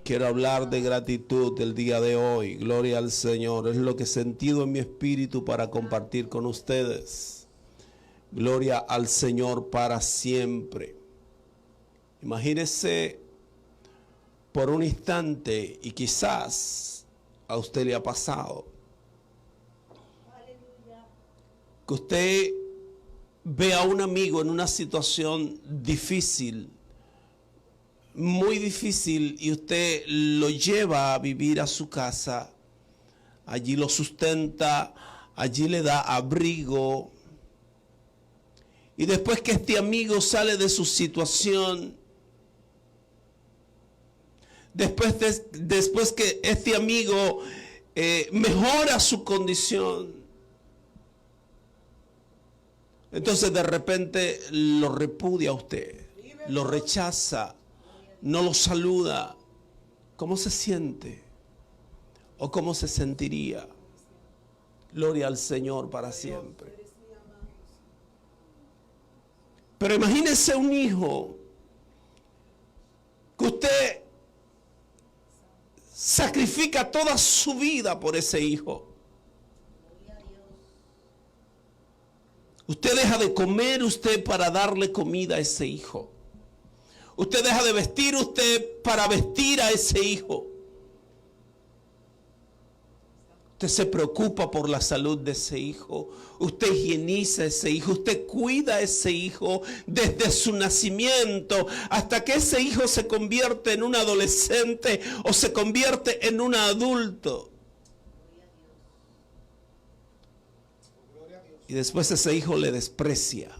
Quiero hablar de gratitud el día de hoy. Gloria al Señor. Es lo que he sentido en mi espíritu para compartir con ustedes. Gloria al Señor para siempre. Imagínese por un instante, y quizás a usted le ha pasado, que usted ve a un amigo en una situación difícil, muy difícil, y usted lo lleva a vivir a su casa, allí lo sustenta, allí le da abrigo, y después que este amigo sale de su situación, después que este amigo mejora su condición, entonces de repente lo repudia a usted, lo rechaza, no lo saluda. ¿Cómo se siente? ¿O cómo se sentiría? Gloria al Señor para siempre. Pero imagínese un hijo que usted sacrifica toda su vida por ese hijo. Usted deja de comer usted para darle comida a ese hijo. Usted deja de vestir usted para vestir a ese hijo. Usted se preocupa por la salud de ese hijo. Usted higieniza a ese hijo. Usted cuida a ese hijo desde su nacimiento hasta que ese hijo se convierte en un adolescente o se convierte en un adulto. Y después ese hijo le desprecia.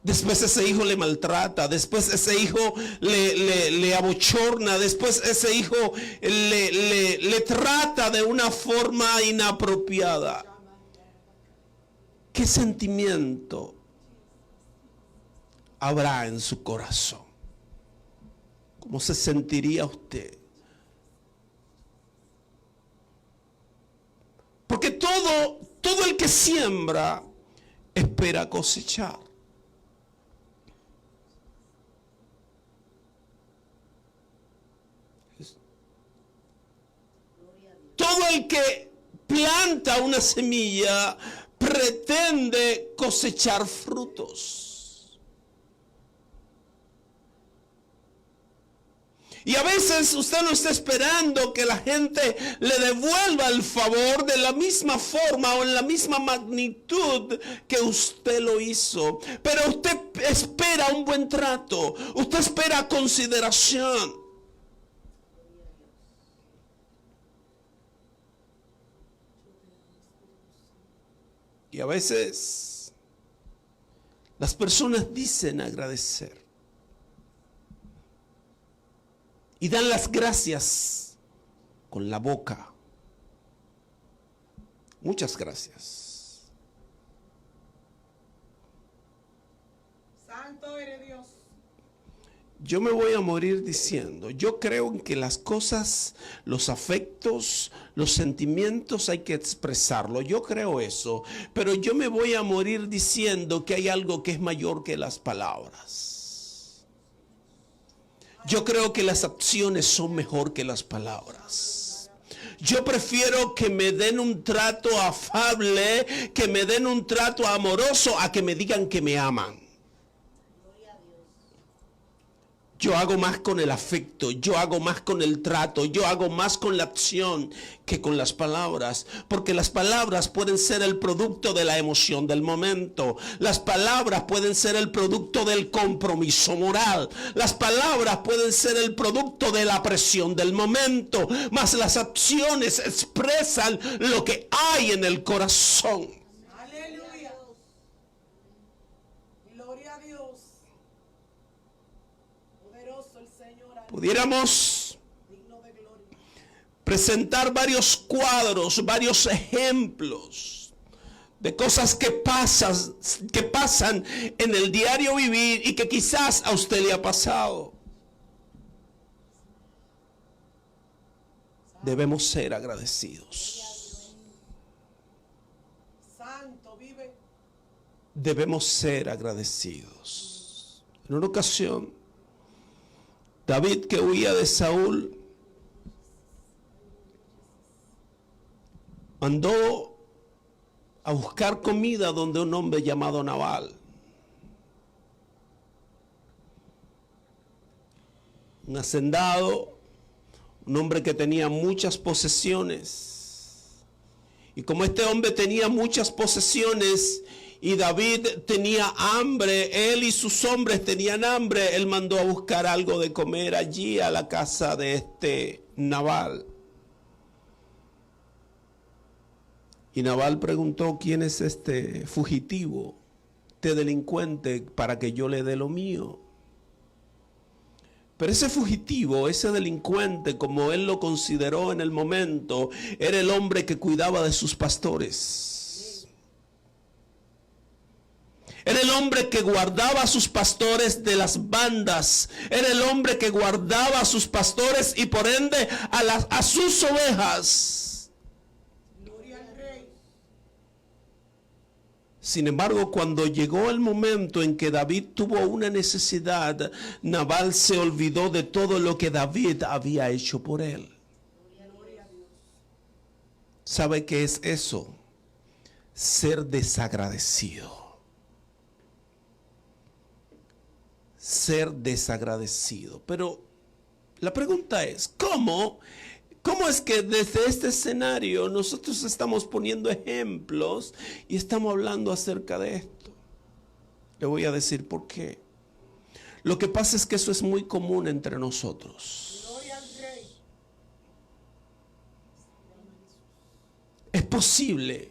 Después ese hijo le maltrata, después ese hijo le abochorna, después ese hijo le trata de una forma inapropiada. ¿Qué sentimiento habrá en su corazón? ¿Cómo se sentiría usted? Porque todo el que siembra espera cosechar. Todo el que planta una semilla pretende cosechar frutos. Y a veces usted no está esperando que la gente le devuelva el favor de la misma forma o en la misma magnitud que usted lo hizo. Pero usted espera un buen trato, usted espera consideración. Y a veces las personas dicen agradecer y dan las gracias con la boca. Muchas gracias. Santo eres Dios. Yo me voy a morir diciendo, yo creo en que las cosas, los afectos, los sentimientos hay que expresarlo. Yo creo eso, pero yo me voy a morir diciendo que hay algo que es mayor que las palabras. Yo creo que las acciones son mejor que las palabras. Yo prefiero que me den un trato afable, que me den un trato amoroso, a que me digan que me aman. Yo hago más con el afecto, yo hago más con el trato, yo hago más con la acción que con las palabras. Porque las palabras pueden ser el producto de la emoción del momento. Las palabras pueden ser el producto del compromiso moral. Las palabras pueden ser el producto de la presión del momento. Mas las acciones expresan lo que hay en el corazón. Aleluya. Gloria a Dios. Pudiéramos presentar varios cuadros, varios ejemplos de cosas que pasan en el diario vivir y que quizás a usted le ha pasado. Debemos ser agradecidos. Santo vive. Debemos ser agradecidos. En una ocasión, David, que huía de Saúl, mandó a buscar comida donde un hombre llamado Nabal. Un hacendado, un hombre que tenía muchas posesiones. Y como este hombre tenía muchas posesiones y David tenía hambre, él y sus hombres tenían hambre, él mandó a buscar algo de comer allí a la casa de este Nabal. Y Nabal preguntó: ¿quién es este fugitivo, este delincuente, para que yo le dé lo mío? Pero ese fugitivo, ese delincuente, como él lo consideró en el momento, era el hombre que cuidaba de sus pastores. Era el hombre que guardaba a sus pastores de las bandas. Era el hombre que guardaba a sus pastores y por ende a sus ovejas. Gloria al Rey. Sin embargo, cuando llegó el momento en que David tuvo una necesidad, Nabal se olvidó de todo lo que David había hecho por él. ¿Sabe qué es eso? Ser desagradecido. Ser desagradecido. Pero la pregunta es, ¿cómo es que desde este escenario nosotros estamos poniendo ejemplos y estamos hablando acerca de esto? Le voy a decir por qué. Lo que pasa es que eso es muy común entre nosotros. Gloria al Rey. Es posible,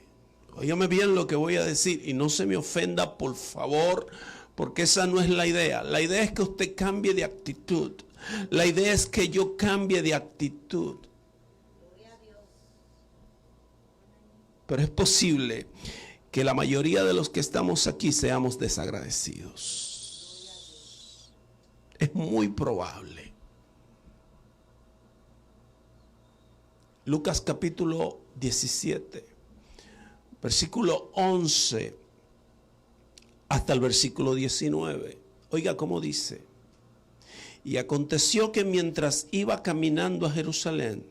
óigame bien lo que voy a decir y no se me ofenda, por favor, porque esa no es la idea. La idea es que usted cambie de actitud. La idea es que yo cambie de actitud. Pero es posible que la mayoría de los que estamos aquí seamos desagradecidos. Es muy probable. Lucas capítulo 17, versículo 11 hasta el versículo 19. Oiga cómo dice: y aconteció que mientras iba caminando a Jerusalén,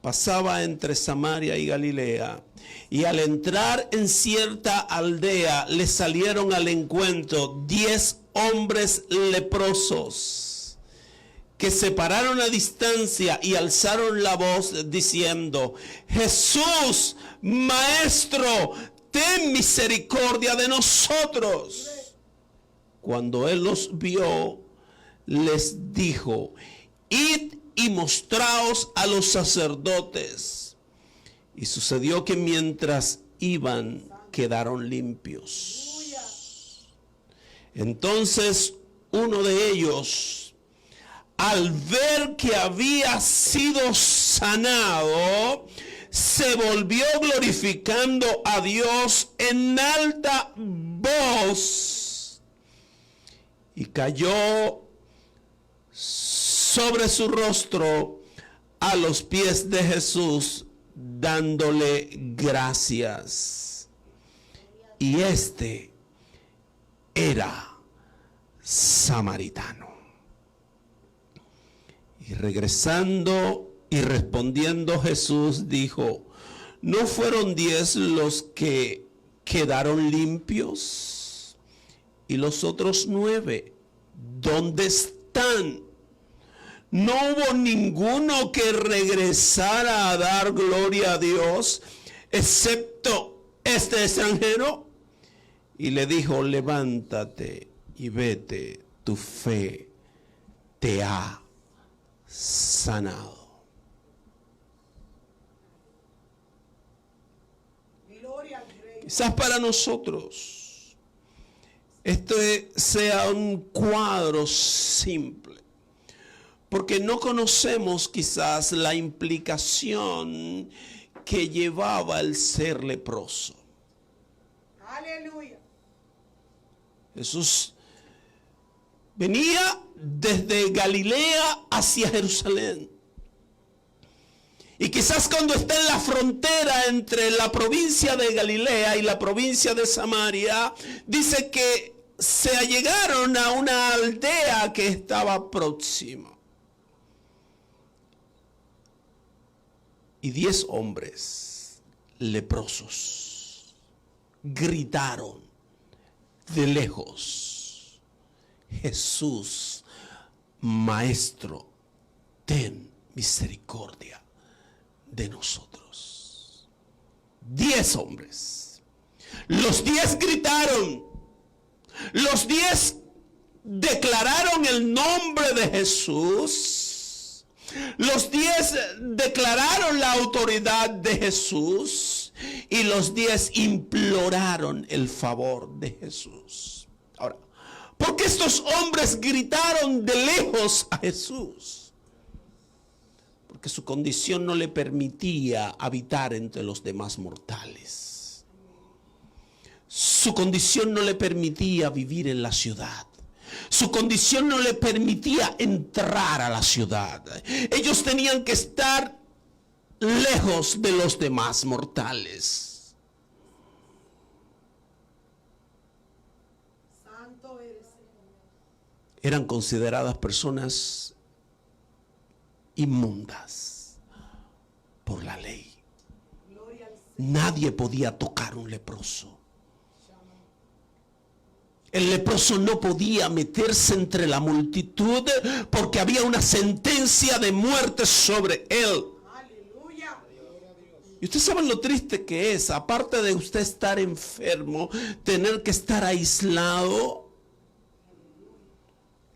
pasaba entre Samaria y Galilea, y al entrar en cierta aldea le salieron al encuentro 10 hombres leprosos, que se pararon a distancia y alzaron la voz diciendo: Jesús, Maestro, ten misericordia de nosotros. Cuando él los vio, les dijo: id y mostraos a los sacerdotes. Y sucedió que mientras iban, quedaron limpios. Entonces uno de ellos, al ver que había sido sanado, se volvió glorificando a Dios en alta voz y cayó sobre su rostro a los pies de Jesús, dándole gracias. Y este era samaritano. Y regresando y respondiendo Jesús dijo: ¿no fueron 10 los que quedaron limpios? ¿Y los otros 9 dónde están? ¿No hubo ninguno que regresara a dar gloria a Dios, excepto este extranjero? Y le dijo: levántate y vete, tu fe te ha sanado. Gloria al Rey. Quizás para nosotros este sea un cuadro simple, porque no conocemos quizás la implicación que llevaba el ser leproso. Aleluya. Jesús venía desde Galilea hacia Jerusalén. Y quizás cuando está en la frontera entre la provincia de Galilea y la provincia de Samaria, dice que se allegaron a una aldea que estaba próxima. Y 10 hombres leprosos gritaron de lejos: Jesús, Maestro, ten misericordia de nosotros. 10 hombres. Los 10 gritaron. Los 10 declararon el nombre de Jesús. Los 10 declararon la autoridad de Jesús. Y los 10 imploraron el favor de Jesús. Ahora, ¿por qué estos hombres gritaron de lejos a Jesús? Porque su condición no le permitía habitar entre los demás mortales. Su condición no le permitía vivir en la ciudad. Su condición no le permitía entrar a la ciudad. Ellos tenían que estar lejos de los demás mortales. Santo eres, Señor. Eran consideradas personas inmundas por la ley. Gloria al Señor. Nadie podía tocar un leproso. El leproso no podía meterse entre la multitud porque había una sentencia de muerte sobre él. Aleluya. Y ustedes saben lo triste que es, aparte de usted estar enfermo, tener que estar aislado.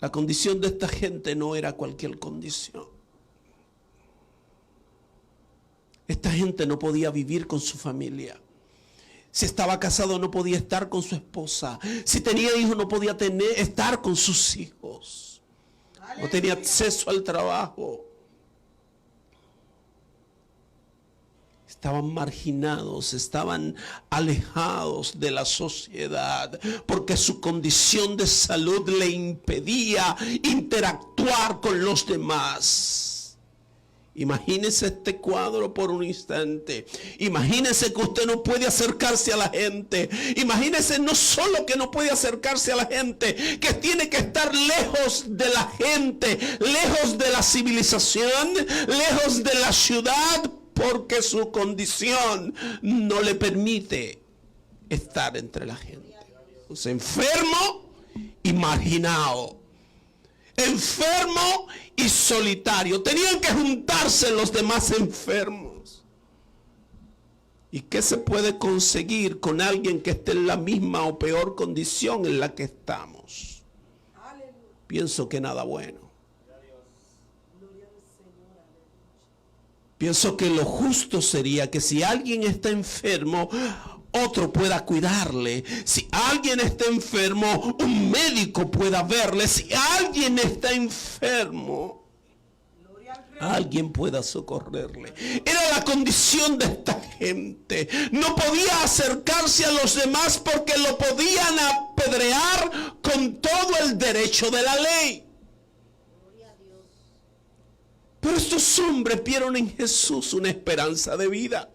La condición de esta gente no era cualquier condición. Esta gente no podía vivir con su familia. Si estaba casado no podía estar con su esposa. Si tenía hijos no podía estar con sus hijos. No tenía acceso al trabajo. Estaban marginados, estaban alejados de la sociedad porque su condición de salud le impedía interactuar con los demás. Imagínese este cuadro por un instante. Imagínese que usted no puede acercarse a la gente. Imagínese no solo que no puede acercarse a la gente, que tiene que estar lejos de la gente, lejos de la civilización, lejos de la ciudad, porque su condición no le permite estar entre la gente. Es enfermo y marginado. Enfermo y solitario. Tenían que juntarse los demás enfermos. ¿Y qué se puede conseguir con alguien que esté en la misma o peor condición en la que estamos? Aleluya. Pienso que nada bueno. Gloria al Señor. Pienso que lo justo sería que si alguien está enfermo, otro pueda cuidarle. Si alguien está enfermo, un médico pueda verle. Si alguien está enfermo, Gloria al Rey. alguien pueda socorrerle. Era la condición de esta gente. No podía acercarse a los demás porque lo podían apedrear con todo el derecho de la ley. Pero estos hombres vieron en Jesús una esperanza de vida.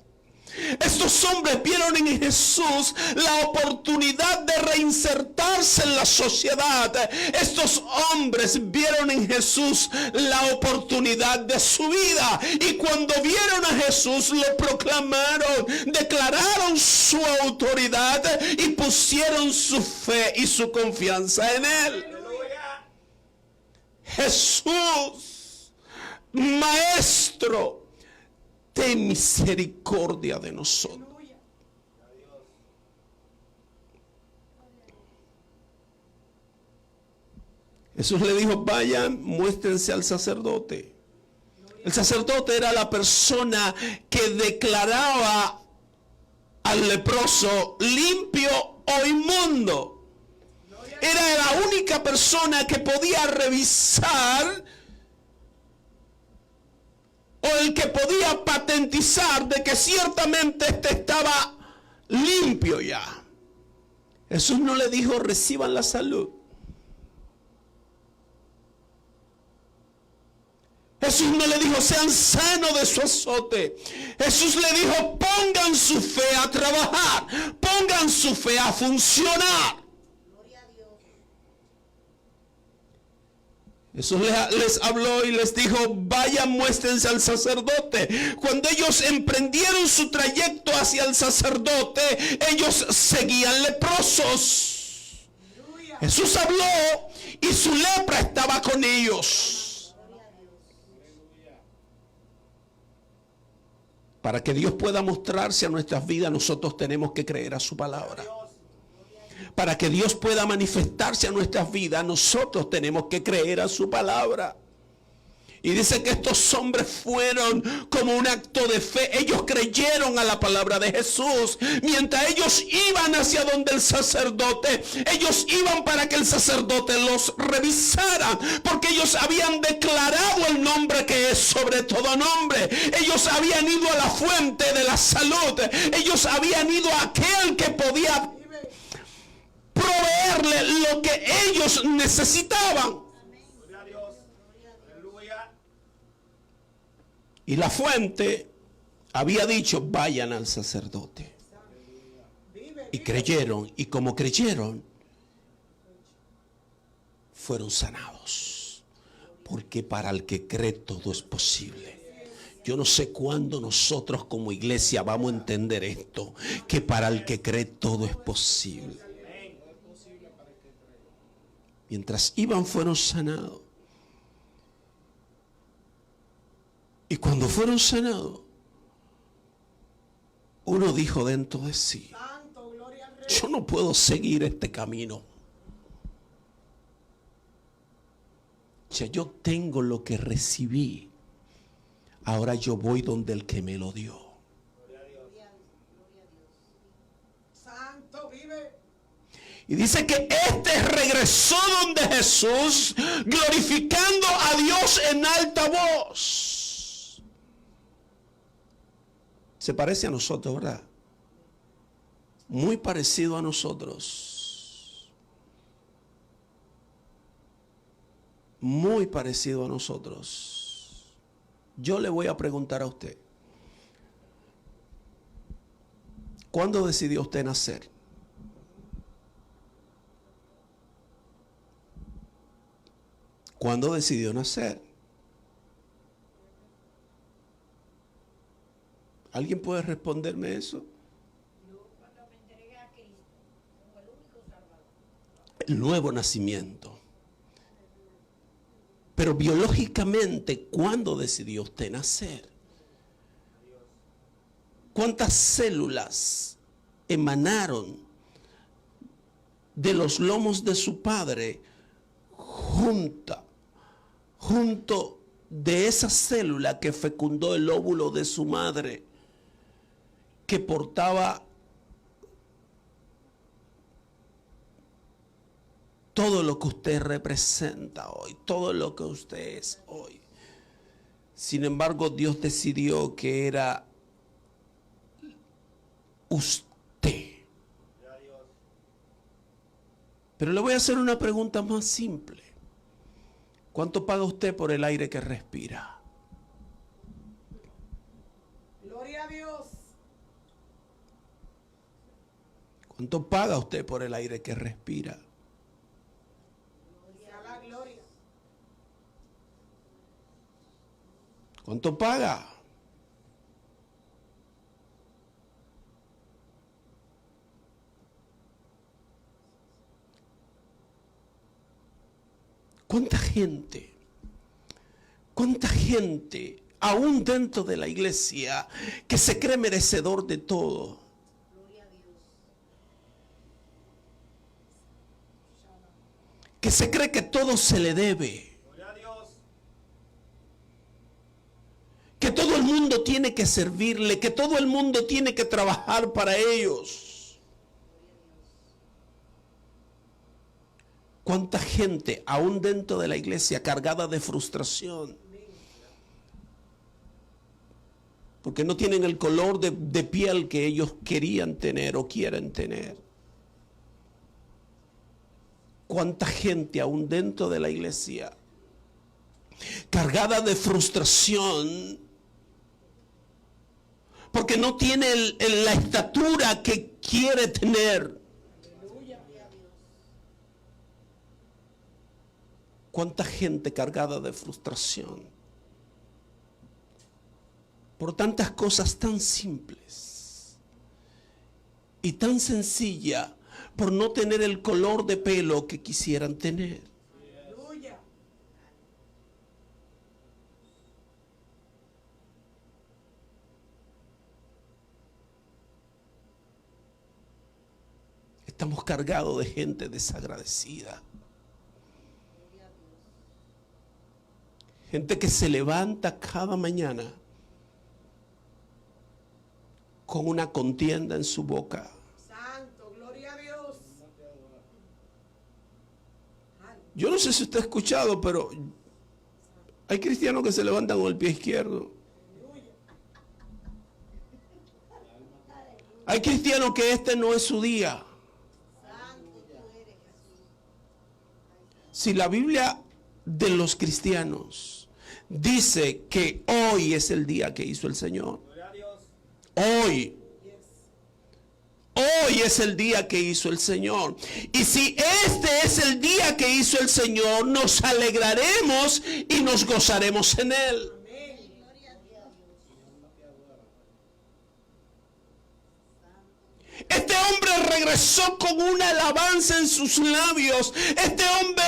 Estos hombres vieron en Jesús la oportunidad de reinsertarse en la sociedad. Estos hombres vieron en Jesús la oportunidad de su vida. Y cuando vieron a Jesús lo proclamaron, declararon su autoridad y pusieron su fe y su confianza en Él. Jesús, Maestro, ten misericordia de nosotros. Aleluya. Jesús le dijo: vayan, muéstrense al sacerdote. El sacerdote era la persona que declaraba al leproso limpio o inmundo. Era la única persona que podía revisar o el que podía patentizar de que ciertamente este estaba limpio ya. Jesús no le dijo: reciban la salud. Jesús no le dijo: sean sanos de su azote. Jesús le dijo: pongan su fe a trabajar, pongan su fe a funcionar. Jesús les habló y les dijo: vayan, muéstrense al sacerdote. Cuando ellos emprendieron su trayecto hacia el sacerdote, ellos seguían leprosos. Jesús habló y su lepra estaba con ellos. Para que Dios pueda mostrarse a nuestras vidas, nosotros tenemos que creer a su palabra. Para que Dios pueda manifestarse a nuestras vidas, nosotros tenemos que creer a su palabra. Y dice que estos hombres fueron como un acto de fe. Ellos creyeron a la palabra de Jesús. Mientras ellos iban hacia donde el sacerdote, ellos iban para que el sacerdote los revisara. Porque ellos habían declarado el nombre que es sobre todo nombre. Ellos habían ido a la fuente de la salud. Ellos habían ido a aquel que podía proveerle lo que ellos necesitaban. Y la fuente había dicho: vayan al sacerdote. Y creyeron, y como creyeron, fueron sanados. Porque para el que cree todo es posible. Yo no sé cuándo nosotros como iglesia vamos a entender esto, que para el que cree todo es posible. Mientras iban, fueron sanados. Y cuando fueron sanados, uno dijo dentro de sí: yo no puedo seguir este camino. Ya yo tengo lo que recibí. Ahora yo voy donde el que me lo dio. Santo vive. Y dice que este regresó donde Jesús, glorificando a Dios en alta voz. Se parece a nosotros, ¿verdad? Muy parecido a nosotros. Muy parecido a nosotros. Yo le voy a preguntar a usted: ¿cuándo decidió usted nacer? ¿Cuándo decidió nacer? ¿Alguien puede responderme eso? Yo cuando me entregué a Cristo como el único Salvador. El nuevo nacimiento. Pero biológicamente, ¿cuándo decidió usted nacer? ¿Cuántas células emanaron de los lomos de su padre junto de esa célula que fecundó el óvulo de su madre, que portaba todo lo que usted representa hoy, todo lo que usted es hoy? Sin embargo, Dios decidió que era usted. Pero le voy a hacer una pregunta más simple. ¿Cuánto paga usted por el aire que respira? Gloria a Dios. ¿Cuánto paga usted por el aire que respira? Sea la gloria. ¿Cuánto paga? ¿Cuánta gente, aún dentro de la iglesia, que se cree merecedor de todo? Gloria a Dios. Que se cree que todo se le debe. Que todo el mundo tiene que servirle, que todo el mundo tiene que trabajar para ellos. ¿Cuánta gente, aún dentro de la iglesia, cargada de frustración? Porque no tienen el color de piel que ellos querían tener o quieren tener. ¿Cuánta gente, aún dentro de la iglesia, cargada de frustración, porque no tiene la estatura que quiere tener? cuánta gente cargada de frustración por tantas cosas tan simples y tan sencillas, por no tener el color de pelo que quisieran tener. Aleluya. Estamos cargados de gente desagradecida. Gente que se levanta cada mañana con una contienda en su boca. Santo, gloria a Dios. Yo no sé si usted ha escuchado, pero hay cristianos que se levantan con el pie izquierdo. Hay cristianos que este no es su día. Si la Biblia de los cristianos dice que hoy es el día que hizo el Señor. Hoy es el día que hizo el Señor. Y si este es el día que hizo el Señor, nos alegraremos y nos gozaremos en él. Este hombre regresó con una alabanza en sus labios. Este hombre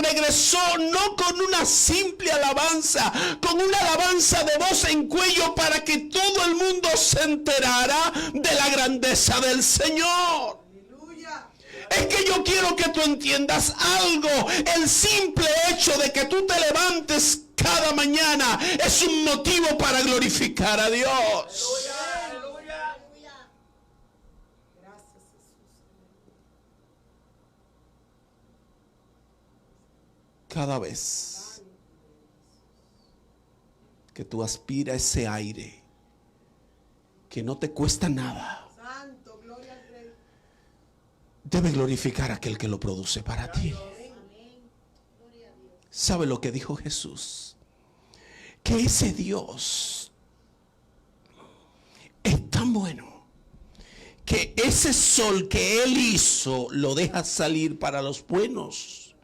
regresó no con una simple alabanza, con una alabanza de voz en cuello para que todo el mundo se enterara de la grandeza del Señor. Aleluya. Es que yo quiero que tú entiendas algo. El simple hecho de que tú te levantes cada mañana es un motivo para glorificar a Dios. Aleluya. Gracias, Jesús. Cada vez que tú aspiras ese aire que no te cuesta nada, Santo, gloria al Rey. debe glorificar a aquel que lo produce para ti. ¿Sabe lo que dijo Jesús? Que ese Dios es tan bueno que ese sol que Él hizo lo deja salir para los buenos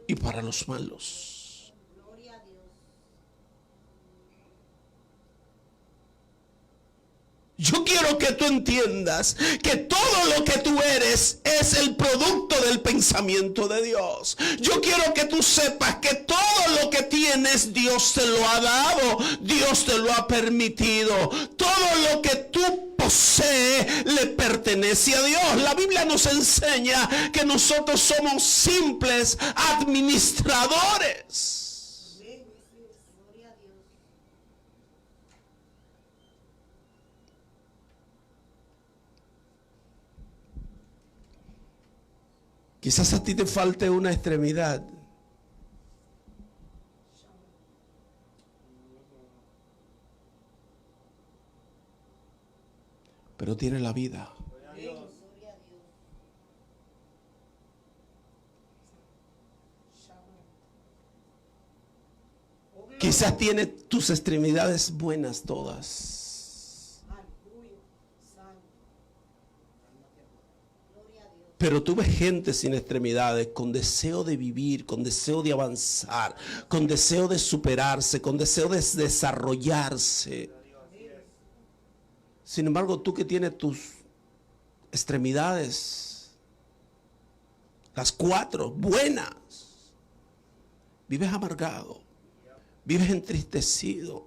y para los malos. Yo quiero que tú entiendas que todo lo que tú eres es el producto del pensamiento de Dios. Yo quiero que tú sepas que todo lo que tienes Dios te lo ha dado, Dios te lo ha permitido. Todo lo que tú posees le pertenece a Dios. La Biblia nos enseña que nosotros somos simples administradores. Quizás a ti te falte una extremidad. Pero tiene la vida. Quizás tiene tus extremidades buenas todas. Pero tú ves gente sin extremidades, con deseo de vivir, con deseo de avanzar, con deseo de superarse, con deseo de desarrollarse. Sin embargo, tú que tienes tus extremidades, las 4 buenas, vives amargado, vives entristecido.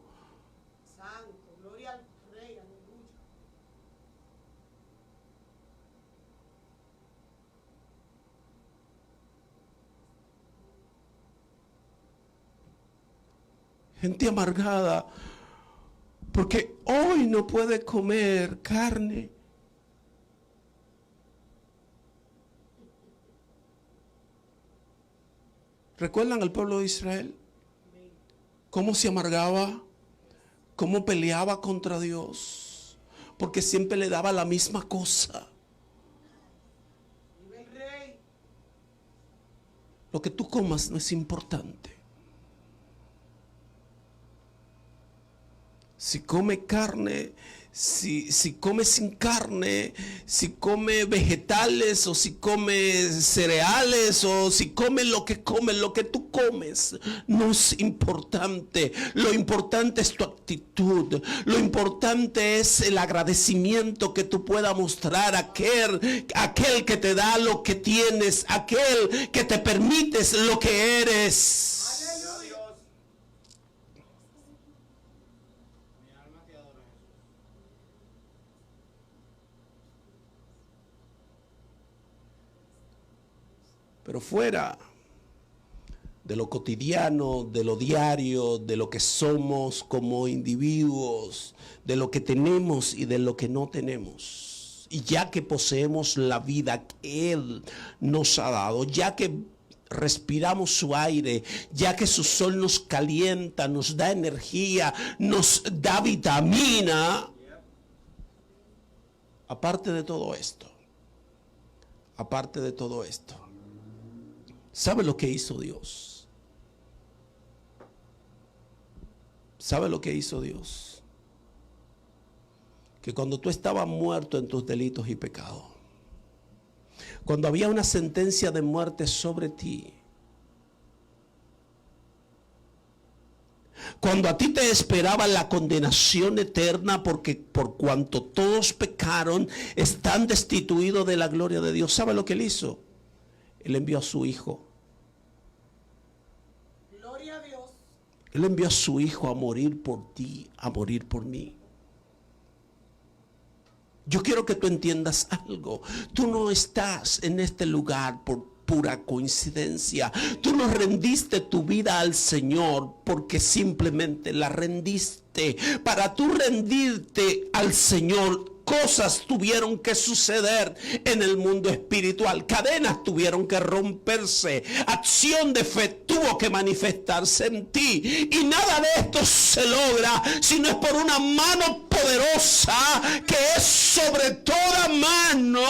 Santo, gloria al Rey. Aleluya. Gente amargada porque hoy no puede comer carne. ¿Recuerdan al pueblo de Israel? ¿Cómo se amargaba? ¿Cómo peleaba contra Dios? Porque siempre le daba la misma cosa. Vive el Rey. Lo que tú comas no es importante. si come carne, si come sin carne, si come vegetales o si come cereales o si come, lo que tú comes, no es importante. Lo importante es tu actitud. Lo importante es el agradecimiento que tú puedas mostrar a aquel que te da lo que tienes, aquel que te permites lo que eres. Pero fuera de lo cotidiano, de lo diario, de lo que somos como individuos, de lo que tenemos y de lo que no tenemos, y ya que poseemos la vida que Él nos ha dado, ya que respiramos su aire, ya que su sol nos calienta, nos da energía, nos da vitamina, aparte de todo esto, ¿sabe lo que hizo Dios? ¿Sabe lo que hizo Dios? Que cuando tú estabas muerto en tus delitos y pecados, cuando había una sentencia de muerte sobre ti, cuando a ti te esperaba la condenación eterna, porque por cuanto todos pecaron, están destituidos de la gloria de Dios. ¿Sabe lo que Él hizo? Él envió a su Hijo. Gloria a Dios. Él envió a su Hijo a morir por ti, a morir por mí. Yo quiero que tú entiendas algo. Tú no estás en este lugar por pura coincidencia. Tú no rendiste tu vida al Señor porque simplemente la rendiste. Para tú rendirte al Señor, cosas tuvieron que suceder en el mundo espiritual. Cadenas tuvieron que romperse. Acción de fe tuvo que manifestarse en ti. Y nada de esto se logra si no es por una mano poderosa que es sobre toda mano,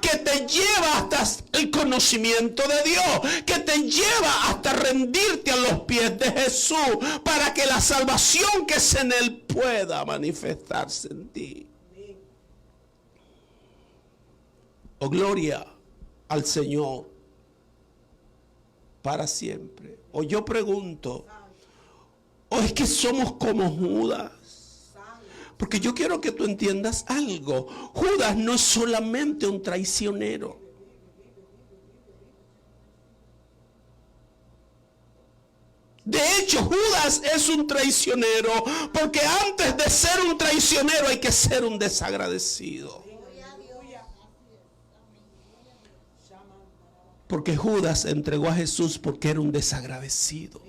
que te lleva hasta el conocimiento de Dios, que te lleva hasta rendirte a los pies de Jesús, para que la salvación que es en Él pueda manifestarse en ti. Oh, gloria al Señor para siempre. O yo pregunto, o es que somos como Judas. Porque yo quiero que tú entiendas algo. Judas no es solamente un traicionero. De hecho, Judas es un traicionero, porque antes de ser un traicionero hay que ser un desagradecido. Porque Judas entregó a Jesús porque era un desagradecido.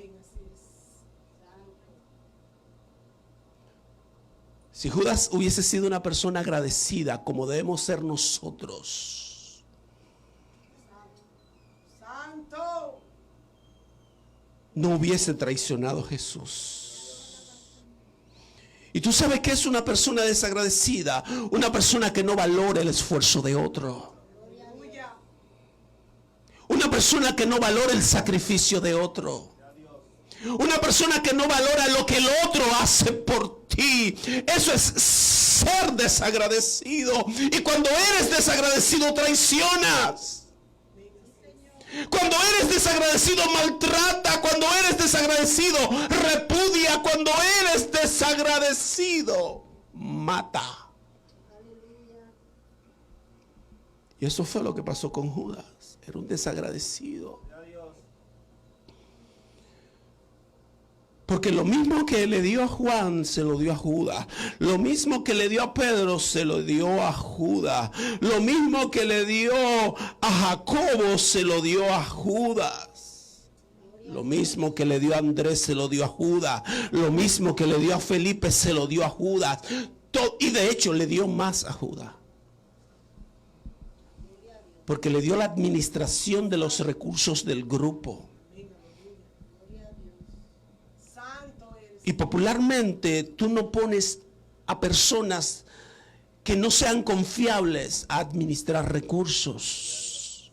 Si Judas hubiese sido una persona agradecida, como debemos ser nosotros, Santo, no hubiese traicionado a Jesús. Y tú sabes que es una persona desagradecida, una persona que no valora el esfuerzo de otro, una persona que no valora el sacrificio de otro, una persona que no valora lo que el otro hace por ti. Eso es ser desagradecido. Y cuando eres desagradecido, traicionas. Cuando eres desagradecido, maltrata. Cuando eres desagradecido, repudia. Cuando eres desagradecido, mata. Y eso fue lo que pasó con Judas. Era un desagradecido. Porque lo mismo que le dio a Juan, se lo dio a Judas. Lo mismo que le dio a Pedro, se lo dio a Judas. Lo mismo que le dio a Jacobo, se lo dio a Judas. Lo mismo que le dio a Andrés, se lo dio a Judas. Lo mismo que le dio a Felipe, se lo dio a Judas. Y de hecho le dio más a Judas. Porque le dio la administración de los recursos del grupo. Y popularmente tú no pones a personas que no sean confiables a administrar recursos.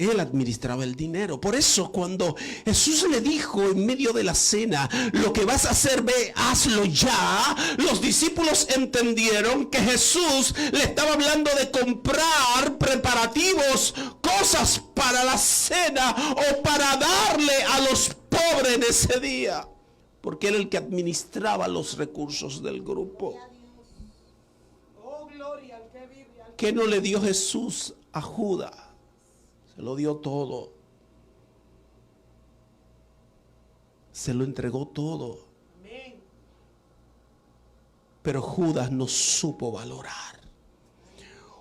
Él administraba el dinero. Por eso cuando Jesús le dijo en medio de la cena, lo que vas a hacer, ve, hazlo ya. Los discípulos entendieron que Jesús le estaba hablando de comprar preparativos, cosas para la cena o para darle a los pobres en ese día. Porque era el que administraba los recursos del grupo. Oh, gloria al que vive. ¿Qué no le dio Jesús a Judas? Se lo dio todo. Se lo entregó todo. Amén. Pero Judas no supo valorar.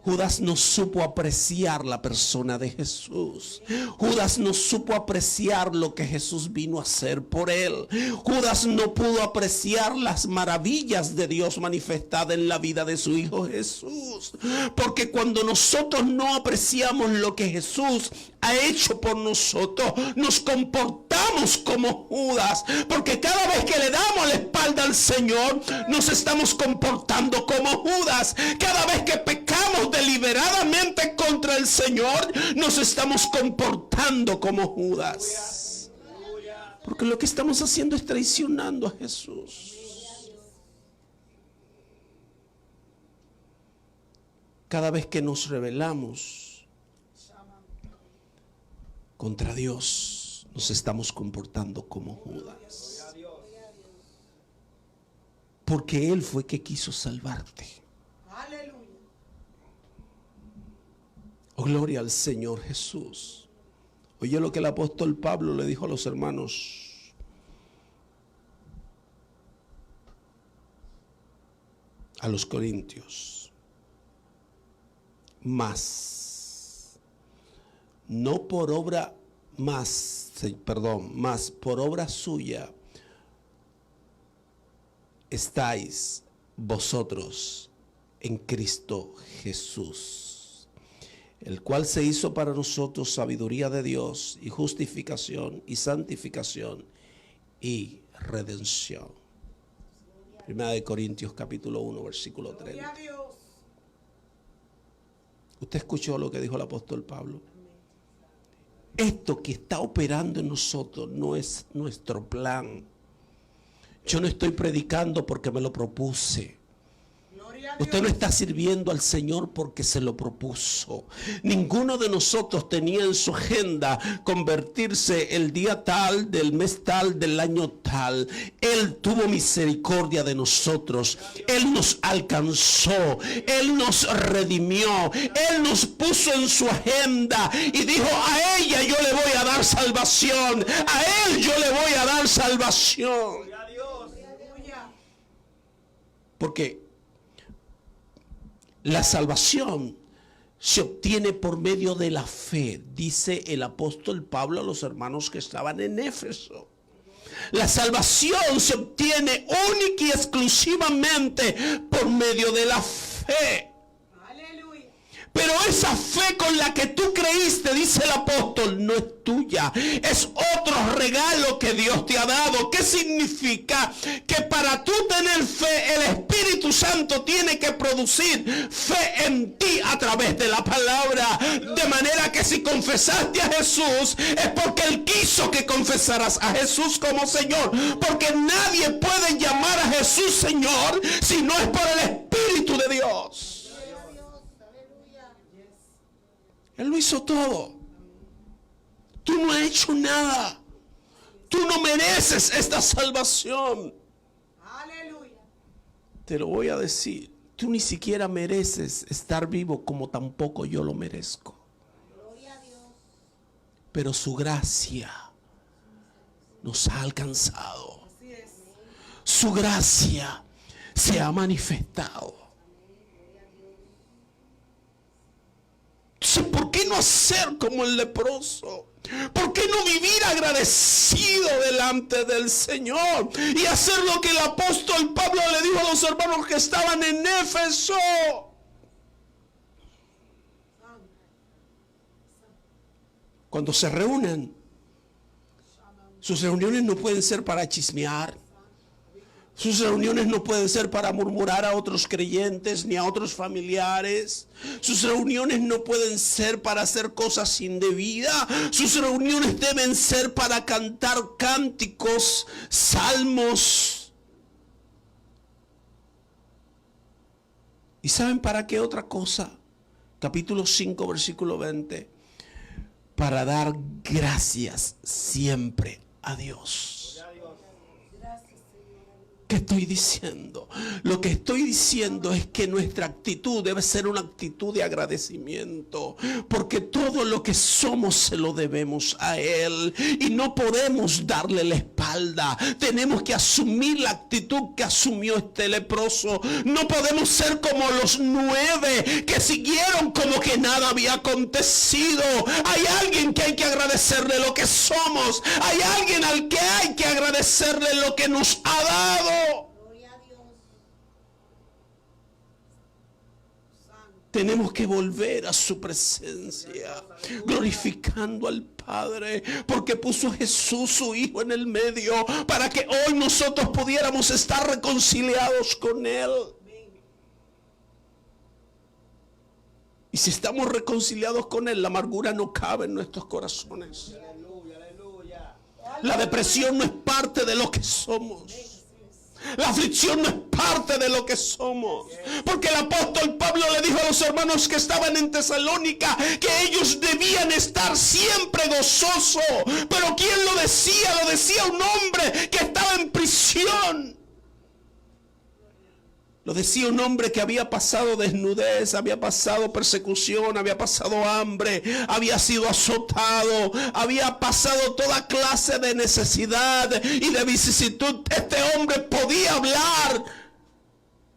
Judas no supo apreciar la persona de Jesús. Judas no supo apreciar lo que Jesús vino a hacer por él. Judas no pudo apreciar las maravillas de Dios manifestadas en la vida de su Hijo Jesús. Porque cuando nosotros no apreciamos lo que Jesús ha hecho por nosotros, nos comportamos como Judas. Porque cada vez que le damos la espalda al Señor, nos estamos comportando como Judas. Cada vez que pecamos deliberadamente contra el Señor, nos estamos comportando como Judas. Porque lo que estamos haciendo es traicionando a Jesús. Cada vez que nos rebelamos contra Dios, nos estamos comportando como Judas. Porque Él fue que quiso salvarte. Aleluya. Oh, gloria al Señor Jesús. Oye lo que el apóstol Pablo le dijo a los hermanos. A los corintios. Más por obra suya estáis vosotros en Cristo Jesús, el cual se hizo para nosotros sabiduría de Dios y justificación y santificación y redención. Primera de Corintios capítulo 1 versículo 30. Gloria a Dios. ¿Usted escuchó lo que dijo el apóstol Pablo? Esto que está operando en nosotros no es nuestro plan. Yo no estoy predicando porque me lo propuse. Gloria a Dios. Usted no está sirviendo al Señor porque se lo propuso. Ninguno de nosotros tenía en su agenda convertirse el día tal, del mes tal, del año tal. Él tuvo misericordia de nosotros. Él nos alcanzó. Él nos redimió. Él nos puso en su agenda y dijo: a ella yo le voy a dar salvación. A él yo le voy a dar salvación. Aleluya. Porque la salvación se obtiene por medio de la fe, dice el apóstol Pablo a los hermanos que estaban en Éfeso. La salvación se obtiene única y exclusivamente por medio de la fe. Aleluya. Pero esa fe con la que tú creíste, dice el apóstol, no es tuya. Es otro regalo que Dios te ha dado. ¿Qué significa? Que para tú tener fe, el Espíritu Santo tiene que producir fe en ti a través de la palabra. De manera que si confesaste a Jesús, es porque Él quiso que confesaras a Jesús como Señor. Porque nadie puede llamar a Jesús Señor si no es por el Espíritu de Dios. Él lo hizo todo. Tú no has hecho nada. Tú no mereces esta salvación. Aleluya. Te lo voy a decir. Tú ni siquiera mereces estar vivo, como tampoco yo lo merezco. Pero su gracia nos ha alcanzado. Así es. Su gracia se ha manifestado. Entonces, ¿por qué no hacer como el leproso? ¿Por qué no vivir agradecido delante del Señor? Y hacer lo que el apóstol Pablo le dijo a los hermanos que estaban en Éfeso. Cuando se reúnen, sus reuniones no pueden ser para chismear. Sus reuniones no pueden ser para murmurar a otros creyentes ni a otros familiares. Sus reuniones no pueden ser para hacer cosas indebidas. Sus reuniones deben ser para cantar cánticos, salmos. ¿Y saben para qué otra cosa? Capítulo 5, versículo 20. Para dar gracias siempre a Dios. ¿Qué estoy diciendo? Lo que estoy diciendo es que nuestra actitud debe ser una actitud de agradecimiento, porque todo lo que somos se lo debemos a Él y no podemos darle la espalda. Tenemos que asumir la actitud que asumió este leproso. No podemos ser como los 9 que siguieron como que nada había acontecido. Hay alguien que hay que agradecerle lo que somos. Hay alguien al que hay que agradecerle lo que nos ha dado. Gloria a Dios. Tenemos que volver a su presencia, glorificando al Padre, porque puso a Jesús, su Hijo, en el medio, para que hoy nosotros pudiéramos estar reconciliados con Él. Y si estamos reconciliados con Él, la amargura no cabe en nuestros corazones. La depresión no es parte de lo que somos. La aflicción no es parte de lo que somos. Porque el apóstol Pablo le dijo a los hermanos que estaban en Tesalónica que ellos debían estar siempre gozosos. Pero ¿quién lo decía? Lo decía un hombre que estaba en prisión. Lo decía un hombre que había pasado desnudez, había pasado persecución, había pasado hambre, había sido azotado, había pasado toda clase de necesidad y de vicisitud. Este hombre podía hablar,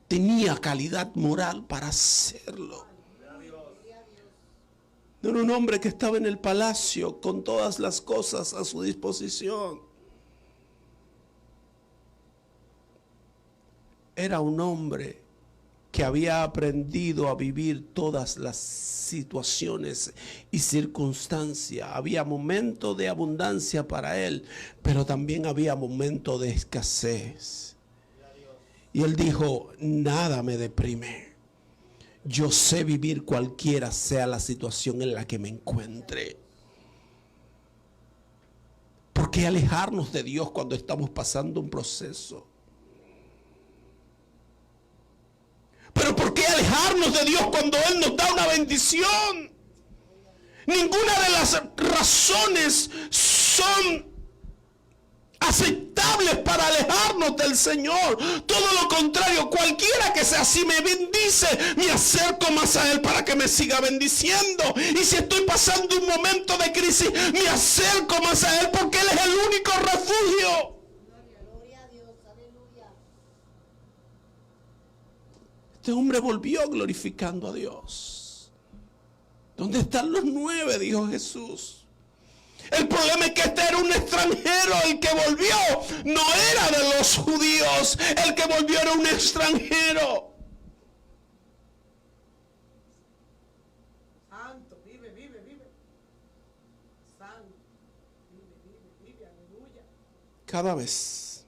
tenía calidad moral para hacerlo. No era un hombre que estaba en el palacio con todas las cosas a su disposición. Era un hombre que había aprendido a vivir todas las situaciones y circunstancias. Había momentos de abundancia para él, pero también había momentos de escasez. Y él dijo, nada me deprime. Yo sé vivir cualquiera sea la situación en la que me encuentre. ¿Por qué alejarnos de Dios cuando estamos pasando un proceso? Pero ¿por qué alejarnos de Dios cuando Él nos da una bendición? Ninguna de las razones son aceptables para alejarnos del Señor. Todo lo contrario, cualquiera que sea así me bendice, me acerco más a Él para que me siga bendiciendo. Y si estoy pasando un momento de crisis, me acerco más a Él porque Él es el único refugio. Gloria a Dios. Aleluya. Este hombre volvió glorificando a Dios. ¿Dónde están los 9? Dijo Jesús. El problema es que este era un extranjero. El que volvió no era de los judíos. El que volvió era un extranjero. Santo, vive, vive, vive. Santo, vive, vive, vive, aleluya. Cada vez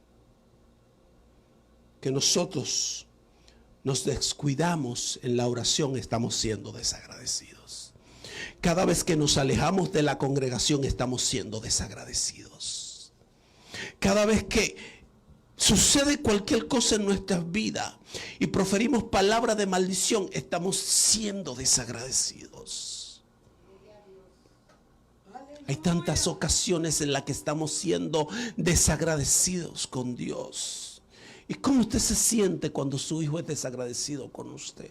que nosotros nos descuidamos en la oración, estamos siendo desagradecidos. Cada vez que nos alejamos de la congregación, estamos siendo desagradecidos. Cada vez que sucede cualquier cosa en nuestras vidas y proferimos palabras de maldición, estamos siendo desagradecidos. Hay tantas ocasiones en las que estamos siendo desagradecidos con Dios. ¿Y cómo usted se siente cuando su hijo es desagradecido con usted?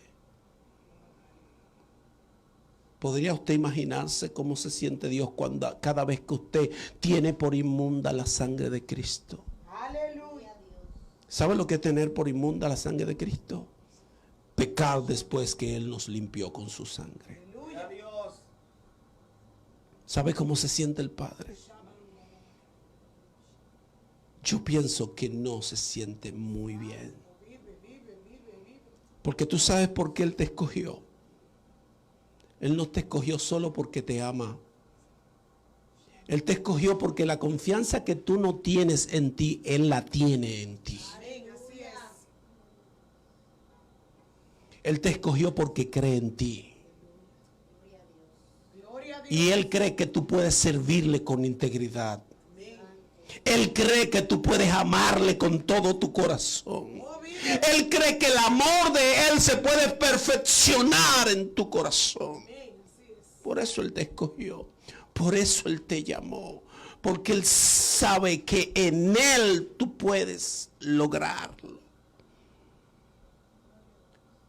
¿Podría usted imaginarse cómo se siente Dios cada vez que usted tiene por inmunda la sangre de Cristo? Aleluya. ¿Sabe lo que es tener por inmunda la sangre de Cristo? Pecar después que Él nos limpió con su sangre. Aleluya. ¿Sabe cómo se siente el Padre? Yo pienso que no se siente muy bien. Porque tú sabes por qué Él te escogió. Él no te escogió solo porque te ama. Él te escogió porque la confianza que tú no tienes en ti, Él la tiene en ti. Amén, así Él te escogió porque cree en ti. Gloria a Dios. Y Él cree que tú puedes servirle con integridad. Él cree que tú puedes amarle con todo tu corazón. Oh, vive. Él cree que el amor de Él se puede perfeccionar en tu corazón. Amén. Así es. Por eso Él te escogió. Por eso Él te llamó. Porque Él sabe que en Él tú puedes lograrlo.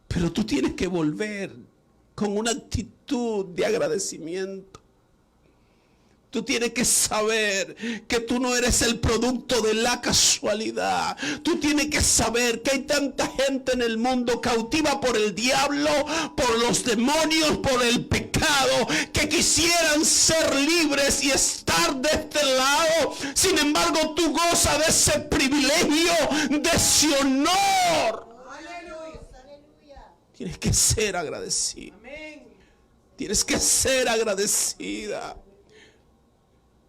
Pero tú tienes que volver con una actitud de agradecimiento. Tú tienes que saber que tú no eres el producto de la casualidad. Tú tienes que saber que hay tanta gente en el mundo cautiva por el diablo, por los demonios, por el pecado, que quisieran ser libres y estar de este lado. Sin embargo, tú gozas de ese privilegio, de ese honor. Aleluya. Tienes que ser agradecido. Amén. Tienes que ser agradecida.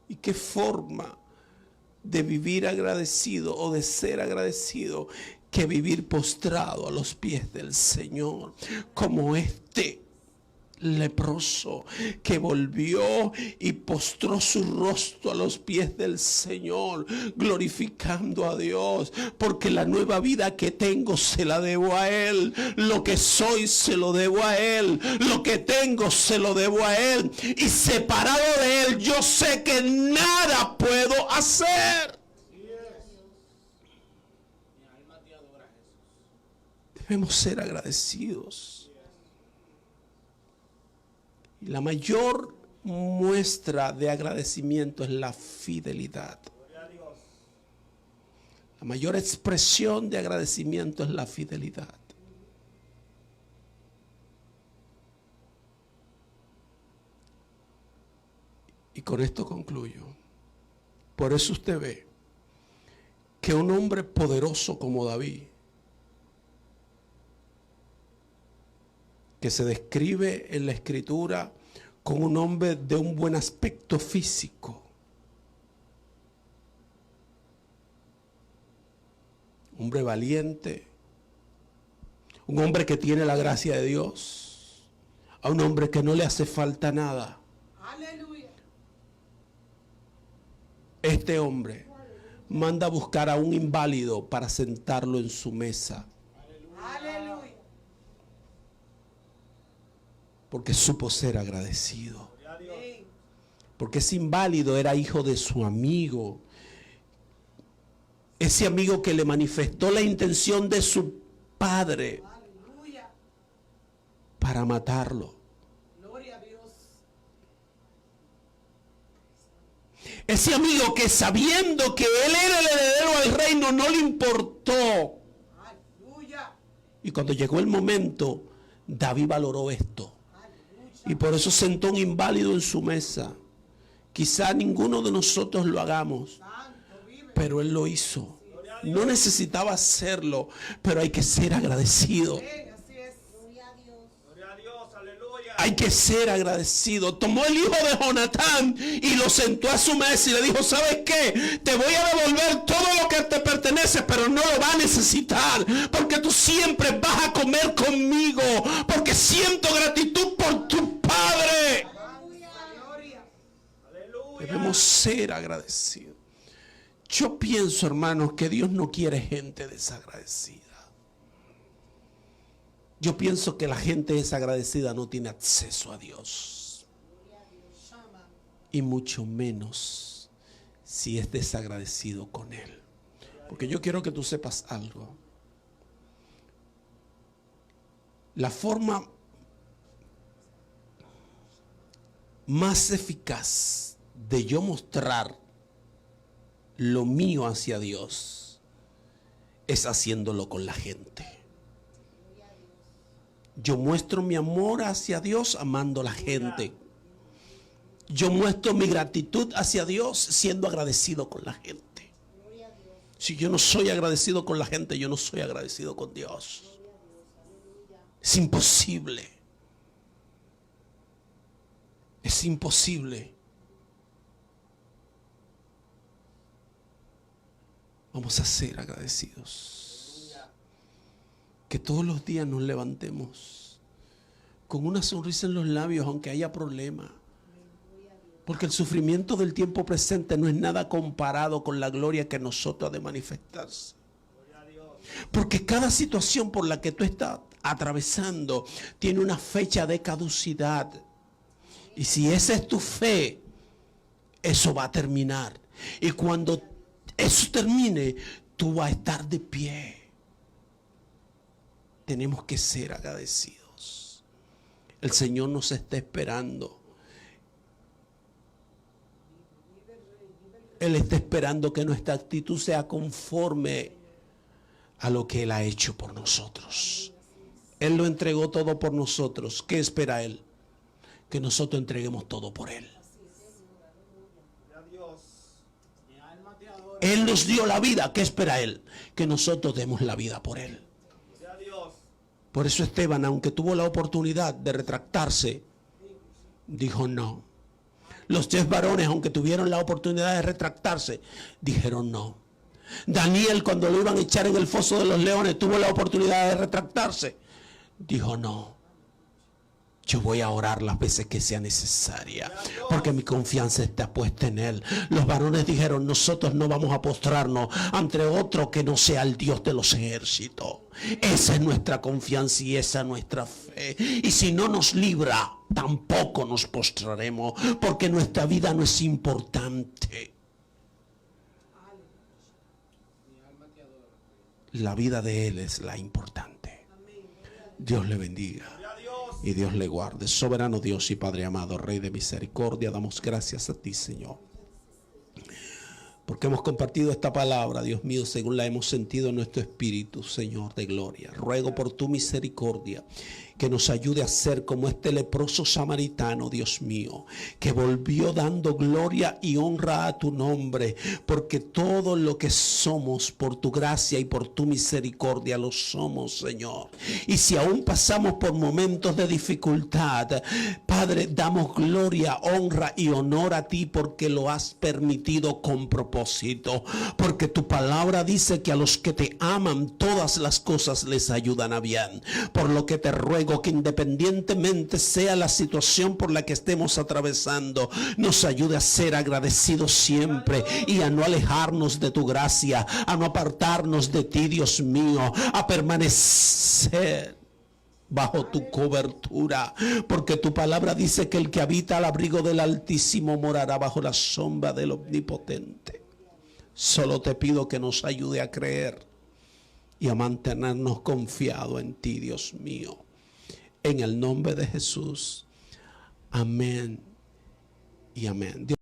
¿Y qué forma de vivir agradecido o de ser agradecido que vivir postrado a los pies del Señor? Como este leproso que volvió y postró su rostro a los pies del Señor, glorificando a Dios, porque la nueva vida que tengo se la debo a Él, lo que soy se lo debo a Él, lo que tengo se lo debo a Él, y separado de Él yo sé que nada puedo hacer. Debemos ser agradecidos. Y la mayor muestra de agradecimiento es la fidelidad. La mayor expresión de agradecimiento es la fidelidad. Y con esto concluyo. Por eso usted ve que un hombre poderoso como David, que se describe en la escritura con un hombre de un buen aspecto físico, hombre valiente, un hombre que tiene la gracia de Dios, a un hombre que no le hace falta nada. Aleluya. Este hombre manda a buscar a un inválido para sentarlo en su mesa, Aleluya. porque supo ser agradecido. Amén. Porque ese inválido era hijo de su amigo. Ese amigo que le manifestó la intención de su padre Aleluya. para matarlo. Gloria a Dios. Ese amigo que sabiendo que él era el heredero al reino no le importó. Aleluya. Y cuando llegó el momento, David valoró esto. Y por eso sentó un inválido en su mesa. Quizá ninguno de nosotros lo hagamos, Santo vive. pero él lo hizo. No necesitaba hacerlo, pero hay que ser agradecido. Amén. Así es. Gloria a Dios. Gloria a Dios, aleluya. Hay que ser agradecido. Tomó el hijo de Jonatán y lo sentó a su mesa y le dijo: ¿sabes qué? Te voy a devolver todo lo que te pertenece, pero no lo va a necesitar, porque tú siempre vas a comer conmigo, porque siento gratitud por tu padre. Gloria. Aleluya. Debemos ser agradecidos. Yo pienso, hermanos, que Dios no quiere gente desagradecida. Yo pienso que la gente desagradecida no tiene acceso a Dios. Shama. Y mucho menos si es desagradecido con Él. Porque yo quiero que tú sepas algo. La forma más eficaz de yo mostrar lo mío hacia Dios es haciéndolo con la gente. Yo muestro mi amor hacia Dios amando a la gente. Yo muestro mi gratitud hacia Dios siendo agradecido con la gente. Si yo no soy agradecido con la gente, yo no soy agradecido con Dios. Es imposible. Es imposible. Vamos a ser agradecidos. que todos los días nos levantemos con una sonrisa en los labios, aunque haya problemas. Porque el sufrimiento del tiempo presente no es nada comparado con la gloria que nosotros ha de manifestarse. Porque cada situación por la que tú estás atravesando tiene una fecha de caducidad. Y si esa es tu fe, eso va a terminar. Y cuando eso termine, tú vas a estar de pie. Tenemos que ser agradecidos. El Señor nos está esperando. Él está esperando que nuestra actitud sea conforme a lo que Él ha hecho por nosotros. Él lo entregó todo por nosotros. ¿Qué espera Él? Que nosotros entreguemos todo por Él. Él nos dio la vida. ¿Qué espera Él? Que nosotros demos la vida por Él. Por eso Esteban, aunque tuvo la oportunidad de retractarse, dijo no. Los 10 varones, aunque tuvieron la oportunidad de retractarse, dijeron no. Daniel, cuando lo iban a echar en el foso de los leones, tuvo la oportunidad de retractarse. Dijo no. Yo voy a orar las veces que sea necesaria, porque mi confianza está puesta en Él. Los varones dijeron, nosotros no vamos a postrarnos ante otro que no sea el Dios de los ejércitos. Esa es nuestra confianza y esa es nuestra fe. Y si no nos libra, tampoco nos postraremos, porque nuestra vida no es importante. La vida de Él es la importante. Dios le bendiga. Y Dios le guarde. Soberano Dios y Padre amado, Rey de misericordia, damos gracias a ti, Señor, porque hemos compartido esta palabra, Dios mío, según la hemos sentido en nuestro espíritu, Señor de gloria. Ruego por tu misericordia que nos ayude a ser como este leproso samaritano, Dios mío, que volvió dando gloria y honra a tu nombre, porque todo lo que somos por tu gracia y por tu misericordia lo somos, Señor. Y si aún pasamos por momentos de dificultad, Padre, damos gloria, honra y honor a ti, porque lo has permitido con propósito, porque tu palabra dice que a los que te aman todas las cosas les ayudan a bien. Por lo que te ruego que independientemente sea la situación por la que estemos atravesando, nos ayude a ser agradecidos siempre y a no alejarnos de tu gracia, a no apartarnos de ti, Dios mío, a permanecer bajo tu cobertura, porque tu palabra dice que el que habita al abrigo del Altísimo morará bajo la sombra del Omnipotente. Solo te pido que nos ayude a creer y a mantenernos confiados en ti, Dios mío. En el nombre de Jesús. Amén y amén. Dios